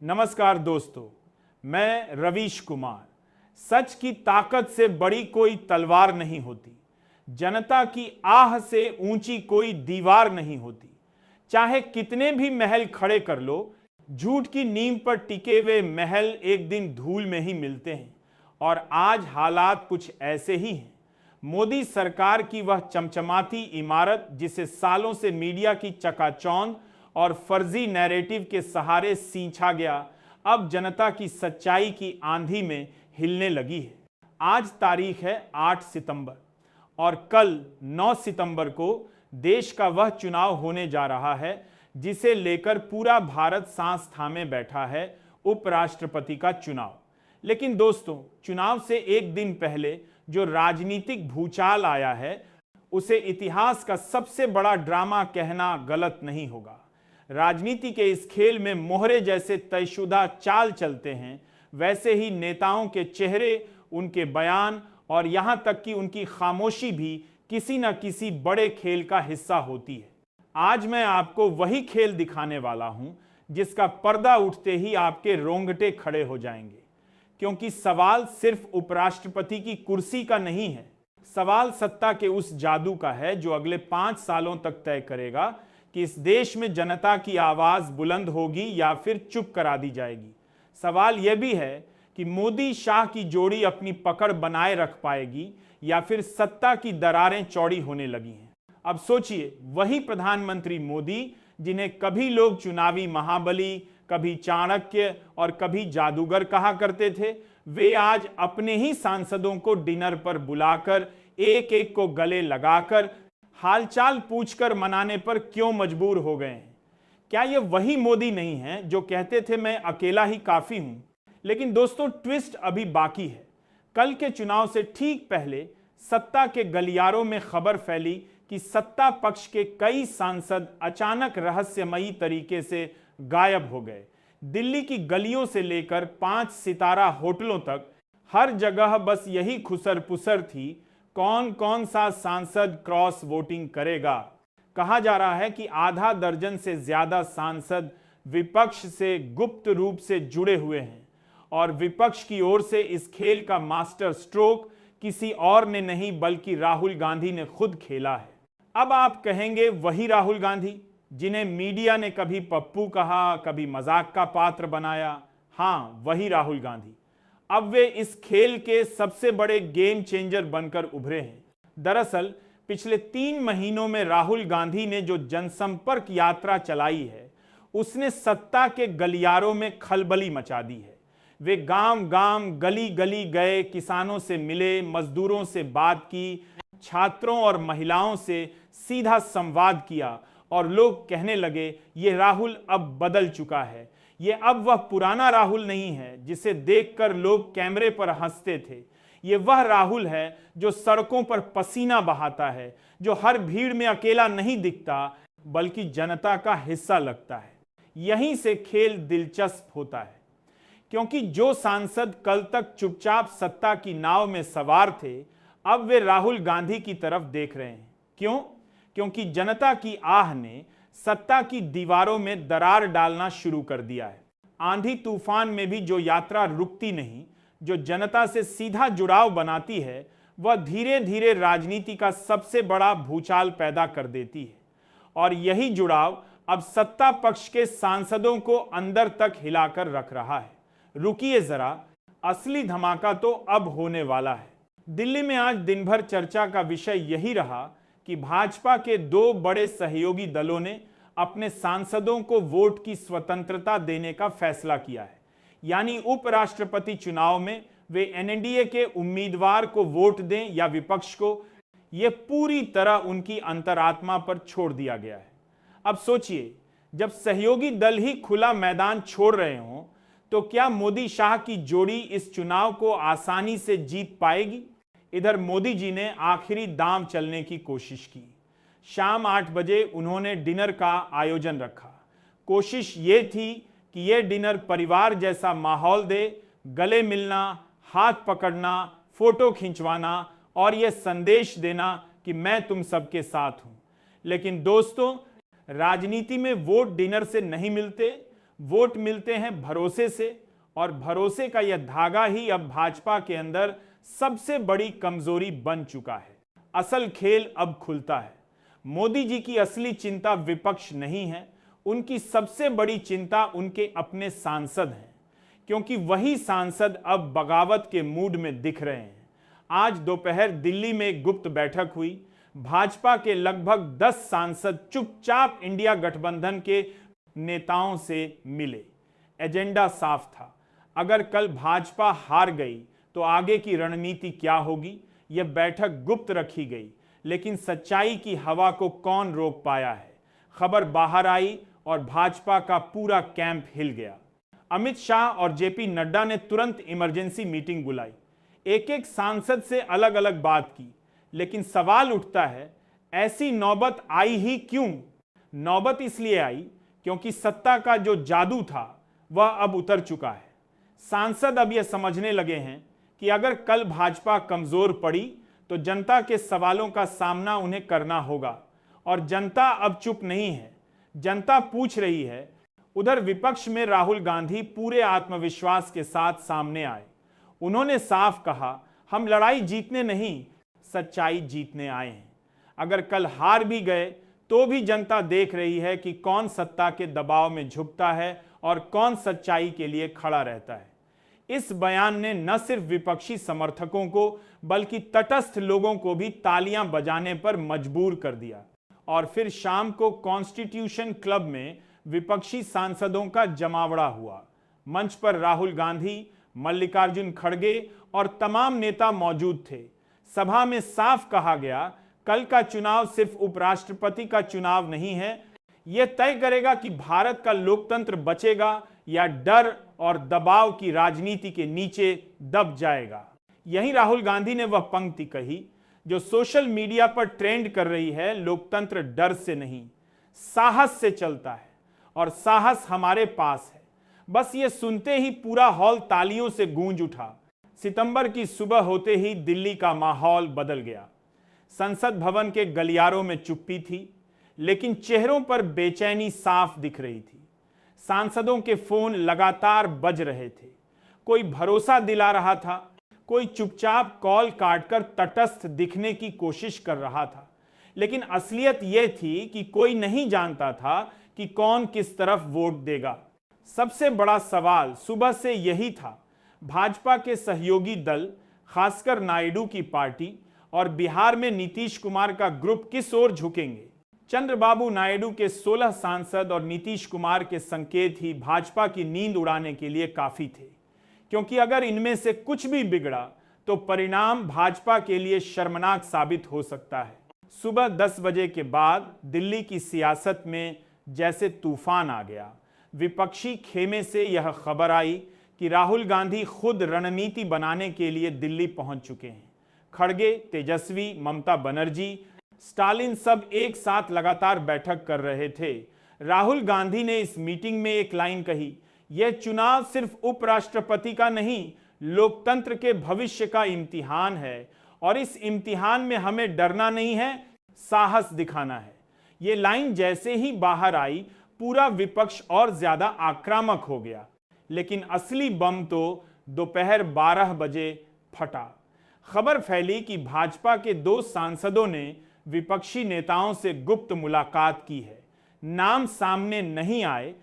नमस्कार दोस्तों, मैं रवीश कुमार। सच की ताकत से बड़ी कोई तलवार नहीं होती, जनता की आह से ऊंची कोई दीवार नहीं होती। चाहे कितने भी महल खड़े कर लो, झूठ की नींव पर टिके हुए महल एक दिन धूल में ही मिलते हैं। और आज हालात कुछ ऐसे ही हैं। मोदी सरकार की वह चमचमाती इमारत, जिसे सालों से मीडिया की चकाचौंध और फर्जी नैरेटिव के सहारे सींचा गया, अब जनता की सच्चाई की आंधी में हिलने लगी है। आज तारीख है 8 सितंबर और कल 9 सितंबर को देश का वह चुनाव होने जा रहा है जिसे लेकर पूरा भारत सांस थामे बैठा है, उपराष्ट्रपति का चुनाव। लेकिन दोस्तों, चुनाव से एक दिन पहले जो राजनीतिक भूचाल आया है, उसे इतिहास का सबसे बड़ा ड्रामा कहना गलत नहीं होगा। राजनीति के इस खेल में मोहरे जैसे तयशुदा चाल चलते हैं, वैसे ही नेताओं के चेहरे, उनके बयान और यहां तक कि उनकी खामोशी भी किसी न किसी बड़े खेल का हिस्सा होती है। आज मैं आपको वही खेल दिखाने वाला हूं जिसका पर्दा उठते ही आपके रोंगटे खड़े हो जाएंगे। क्योंकि सवाल सिर्फ उपराष्ट्रपति की कुर्सी का नहीं है, सवाल सत्ता के उस जादू का है जो अगले 5 सालों तक तय करेगा कि इस देश में जनता की आवाज बुलंद होगी या फिर चुप करा दी जाएगी। सवाल यह भी है कि मोदी शाह की जोड़ी अपनी पकड़ बनाए रख पाएगी या फिर सत्ता की दरारें चौड़ी होने लगी हैं। अब सोचिए, वही प्रधानमंत्री मोदी जिन्हें कभी लोग चुनावी महाबली, कभी चाणक्य और कभी जादूगर कहा करते थे, वे आज अपने ही सांसदों को डिनर पर बुलाकर एक एक को गले लगाकर हालचाल पूछकर मनाने पर क्यों मजबूर हो गए हैं? क्या ये वही मोदी नहीं है जो कहते थे मैं अकेला ही काफी हूं? लेकिन दोस्तों, ट्विस्ट अभी बाकी है। कल के चुनाव से ठीक पहले सत्ता के गलियारों में खबर फैली कि सत्ता पक्ष के कई सांसद अचानक रहस्यमयी तरीके से गायब हो गए। दिल्ली की गलियों से लेकर 5 सितारा होटलों तक हर जगह बस यही खुसर पुसर थी, कौन कौन सा सांसद क्रॉस वोटिंग करेगा। कहा जा रहा है कि आधा दर्जन से ज्यादा सांसद विपक्ष से गुप्त रूप से जुड़े हुए हैं और विपक्ष की ओर से इस खेल का मास्टर स्ट्रोक किसी और ने नहीं बल्कि राहुल गांधी ने खुद खेला है। अब आप कहेंगे, वही राहुल गांधी जिन्हें मीडिया ने कभी पप्पू कहा, कभी मजाक का पात्र बनाया। हां, वही राहुल गांधी। अब वे इस खेल के सबसे बड़े गेम चेंजर बनकर उभरे हैं। दरअसल पिछले 3 महीनों में राहुल गांधी ने जो जनसंपर्क यात्रा चलाई है, उसने सत्ता के गलियारों में खलबली मचा दी है। वे गांव गांव, गली गली गए, किसानों से मिले, मजदूरों से बात की, छात्रों और महिलाओं से सीधा संवाद किया और लोग कहने लगे, ये राहुल अब बदल चुका है। ये अब वह पुराना राहुल नहीं है जिसे देखकर लोग कैमरे पर हंसते थे। ये वह राहुल है जो सड़कों पर पसीना बहाता है, जो हर भीड़ में अकेला नहीं दिखता बल्कि जनता का हिस्सा लगता है। यहीं से खेल दिलचस्प होता है, क्योंकि जो सांसद कल तक चुपचाप सत्ता की नाव में सवार थे, अब वे राहुल गांधी की तरफ देख रहे हैं। क्यों? क्योंकि जनता की आह ने सत्ता की दीवारों में दरार डालना शुरू कर दिया है। आंधी तूफान में भी जो यात्रा रुकती नहीं, जो जनता से सीधा जुड़ाव बनाती है, वह धीरे धीरे राजनीति का सबसे बड़ा भूचाल पैदा कर देती है। और यही जुड़ाव अब सत्ता पक्ष के सांसदों को अंदर तक हिलाकर रख रहा है। रुकिए जरा, असली धमाका तो अब होने वाला है। दिल्ली में आज दिन भर चर्चा का विषय यही रहा कि भाजपा के 2 बड़े सहयोगी दलों ने अपने सांसदों को वोट की स्वतंत्रता देने का फैसला किया है। यानी उपराष्ट्रपति चुनाव में वे एनडीए के उम्मीदवार को वोट दें या विपक्ष को, यह पूरी तरह उनकी अंतरात्मा पर छोड़ दिया गया है। अब सोचिए, जब सहयोगी दल ही खुला मैदान छोड़ रहे हों, तो क्या मोदी शाह की जोड़ी इस चुनाव को आसानी से जीत पाएगी? इधर मोदी जी ने आखिरी दांव चलने की कोशिश की। शाम 8 बजे उन्होंने डिनर का आयोजन रखा। कोशिश ये थी कि यह डिनर परिवार जैसा माहौल दे, गले मिलना, हाथ पकड़ना, फोटो खिंचवाना और यह संदेश देना कि मैं तुम सबके साथ हूं। लेकिन दोस्तों, राजनीति में वोट डिनर से नहीं मिलते, वोट मिलते हैं भरोसे से, और भरोसे का यह धागा ही अब भाजपा के अंदर सबसे बड़ी कमजोरी बन चुका है। असल खेल अब खुलता है। मोदी जी की असली चिंता विपक्ष नहीं है, उनकी सबसे बड़ी चिंता उनके अपने सांसद हैं, क्योंकि वही सांसद अब बगावत के मूड में दिख रहे हैं। आज दोपहर दिल्ली में एक गुप्त बैठक हुई। भाजपा के लगभग 10 सांसद चुपचाप इंडिया गठबंधन के नेताओं से मिले। एजेंडा साफ था, अगर कल भाजपा हार गई तो आगे की रणनीति क्या होगी, यह बैठक गुप्त रखी गई, लेकिन सच्चाई की हवा को कौन रोक पाया है। खबर बाहर आई और भाजपा का पूरा कैंप हिल गया। अमित शाह और जेपी नड्डा ने तुरंत इमरजेंसी मीटिंग बुलाई। एक एक सांसद से अलग अलग बात की, लेकिन सवाल उठता है, ऐसी नौबत आई ही क्यों? नौबत इसलिए आई क्योंकि सत्ता का जो जादू था वह अब उतर चुका है। सांसद अब यह समझने लगे हैं कि अगर कल भाजपा कमजोर पड़ी तो जनता के सवालों का सामना उन्हें करना होगा, और जनता अब चुप नहीं है। जनता पूछ रही है। उधर विपक्ष में राहुल गांधी पूरे आत्मविश्वास के साथ सामने आए। उन्होंने साफ कहा, हम लड़ाई जीतने नहीं, सच्चाई जीतने आए हैं। अगर कल हार भी गए तो भी जनता देख रही है कि कौन सत्ता के दबाव में झुकता है और कौन सच्चाई के लिए खड़ा रहता है। इस बयान ने न सिर्फ विपक्षी समर्थकों को बल्कि तटस्थ लोगों को भी तालियां बजाने पर मजबूर कर दिया। और फिर शाम को कॉन्स्टिट्यूशन क्लब में विपक्षी सांसदों का जमावड़ा हुआ। मंच पर राहुल गांधी, मल्लिकार्जुन खड़गे और तमाम नेता मौजूद थे। सभा में साफ कहा गया, कल का चुनाव सिर्फ उपराष्ट्रपति का चुनाव नहीं है, यह तय करेगा कि भारत का लोकतंत्र बचेगा या डर और दबाव की राजनीति के नीचे दब जाएगा। यही राहुल गांधी ने वह पंक्ति कही जो सोशल मीडिया पर ट्रेंड कर रही है, लोकतंत्र डर से नहीं, साहस से चलता है, और साहस हमारे पास है। बस ये सुनते ही पूरा हॉल तालियों से गूंज उठा। सितंबर की सुबह होते ही दिल्ली का माहौल बदल गया। संसद भवन के गलियारों में चुप्पी थी, लेकिन चेहरों पर बेचैनी साफ दिख रही थी। सांसदों के फोन लगातार बज रहे थे। कोई भरोसा दिला रहा था, कोई चुपचाप कॉल काटकर तटस्थ दिखने की कोशिश कर रहा था। लेकिन असलियत यह थी कि कोई नहीं जानता था कि कौन किस तरफ वोट देगा। सबसे बड़ा सवाल सुबह से यही था, भाजपा के सहयोगी दल, खासकर नायडू की पार्टी और बिहार में नीतीश कुमार का ग्रुप किस ओर झुकेंगे। चंद्रबाबू नायडू के 16 सांसद और नीतीश कुमार के संकेत ही भाजपा की नींद उड़ाने के लिए काफी थे, क्योंकि अगर इनमें से कुछ भी बिगड़ा तो परिणाम भाजपा के लिए शर्मनाक साबित हो सकता है। सुबह 10 बजे के बाद दिल्ली की सियासत में जैसे तूफान आ गया। विपक्षी खेमे से यह खबर आई कि राहुल गांधी खुद रणनीति बनाने के लिए दिल्ली पहुंच चुके हैं। खड़गे, तेजस्वी, ममता बनर्जी, स्टालिन सब एक साथ लगातार बैठक कर रहे थे। राहुल गांधी ने इस मीटिंग में एक लाइन कही, यह चुनाव सिर्फ उपराष्ट्रपति का नहीं, लोकतंत्र के भविष्य का इम्तिहान है, और इस इम्तिहान में हमें डरना नहीं है, साहस दिखाना है। ये लाइन जैसे ही बाहर आई, पूरा विपक्ष और ज्यादा आक्रामक हो गया। लेकिन असली बम तो दोपहर 12 बजे फटा। खबर फैली कि भाजपा के 2 सांसदों ने विपक्षी नेताओं से गुप्त मुलाकात की है। नाम सामने नहीं आए,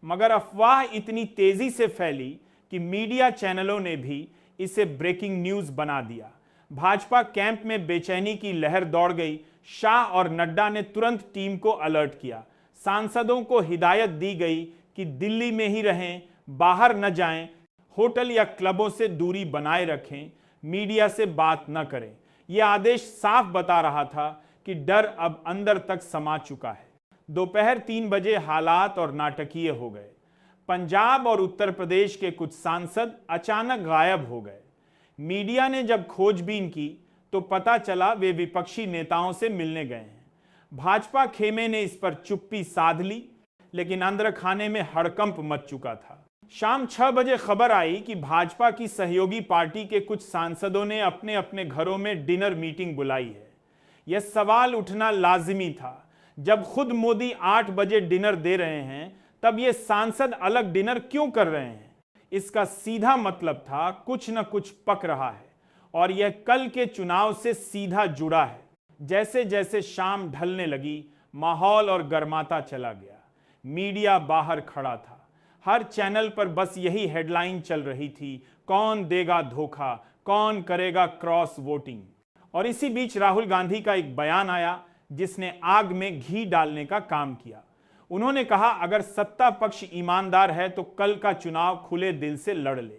मगर अफवाह इतनी तेजी से फैली कि मीडिया चैनलों ने भी इसे ब्रेकिंग न्यूज बना दिया। भाजपा कैंप में बेचैनी की लहर दौड़ गई। शाह और नड्डा ने तुरंत टीम को अलर्ट किया। सांसदों को हिदायत दी गई कि दिल्ली में ही रहें, बाहर न जाएं, होटल या क्लबों से दूरी बनाए रखें, मीडिया से बात न करें। यह आदेश साफ बता रहा था कि डर अब अंदर तक समा चुका है। दोपहर 3 बजे हालात और नाटकीय हो गए। पंजाब और उत्तर प्रदेश के कुछ सांसद अचानक गायब हो गए। मीडिया ने जब खोजबीन की तो पता चला वे विपक्षी नेताओं से मिलने गए हैं। भाजपा खेमे ने इस पर चुप्पी साध ली, लेकिन अंदर खाने में हड़कंप मच चुका था। शाम 6 बजे खबर आई कि भाजपा की सहयोगी पार्टी के कुछ सांसदों ने अपने अपने घरों में डिनर मीटिंग बुलाई है। यह सवाल उठना लाजिमी था, जब खुद मोदी 8 बजे डिनर दे रहे हैं तब ये सांसद अलग डिनर क्यों कर रहे हैं? इसका सीधा मतलब था कुछ न कुछ पक रहा है और यह कल के चुनाव से सीधा जुड़ा है। जैसे जैसे शाम ढलने लगी, माहौल और गर्माता चला गया। मीडिया बाहर खड़ा था, हर चैनल पर बस यही हेडलाइन चल रही थी, कौन देगा धोखा, कौन करेगा क्रॉस वोटिंग। और इसी बीच राहुल गांधी का एक बयान आया जिसने आग में घी डालने का काम किया। उन्होंने कहा, अगर सत्ता पक्ष ईमानदार है तो कल का चुनाव खुले दिल से लड़ ले,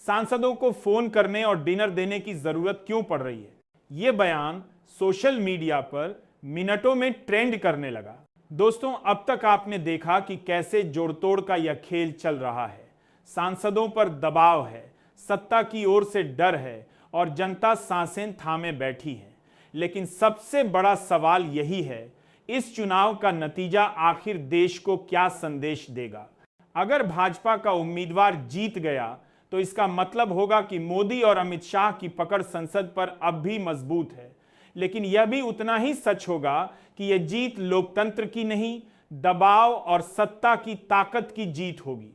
सांसदों को फोन करने और डिनर देने की जरूरत क्यों पड़ रही है। यह बयान सोशल मीडिया पर मिनटों में ट्रेंड करने लगा। दोस्तों, अब तक आपने देखा कि कैसे जोड़तोड़ का यह खेल चल रहा है। सांसदों पर दबाव है, सत्ता की ओर से डर है और जनता सांसें थामे बैठी है। लेकिन सबसे बड़ा सवाल यही है, इस चुनाव का नतीजा आखिर देश को क्या संदेश देगा? अगर भाजपा का उम्मीदवार जीत गया तो इसका मतलब होगा कि मोदी और अमित शाह की पकड़ संसद पर अब भी मजबूत है। लेकिन यह भी उतना ही सच होगा कि यह जीत लोकतंत्र की नहीं, दबाव और सत्ता की ताकत की जीत होगी।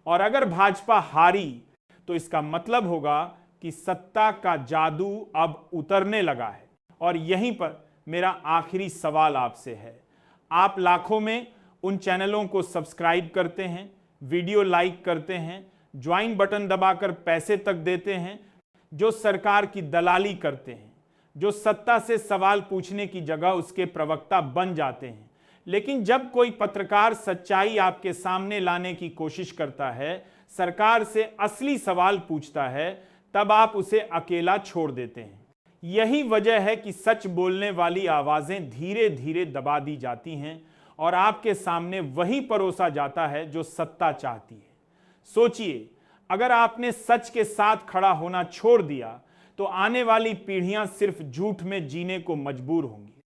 और अगर भाजपा हारी तो इसका मतलब होगा कि सत्ता का जादू अब उतरने लगा है। और यहीं पर मेरा आखिरी सवाल आपसे है, आप लाखों में उन चैनलों को सब्सक्राइब करते हैं, वीडियो लाइक करते हैं, ज्वाइन बटन दबाकर पैसे तक देते हैं, जो सरकार की दलाली करते हैं, जो सत्ता से सवाल पूछने की जगह उसके प्रवक्ता बन जाते हैं। लेकिन जब कोई पत्रकार सच्चाई आपके सामने लाने की कोशिश करता है, सरकार से असली सवाल पूछता है, तब आप उसे अकेला छोड़ देते हैं। यही वजह है कि सच बोलने वाली आवाजें धीरे धीरे दबा दी जाती हैं और आपके सामने वही परोसा जाता है जो सत्ता चाहती है। सोचिए, अगर आपने सच के साथ खड़ा होना छोड़ दिया तो आने वाली पीढ़ियां सिर्फ झूठ में जीने को मजबूर होंगी।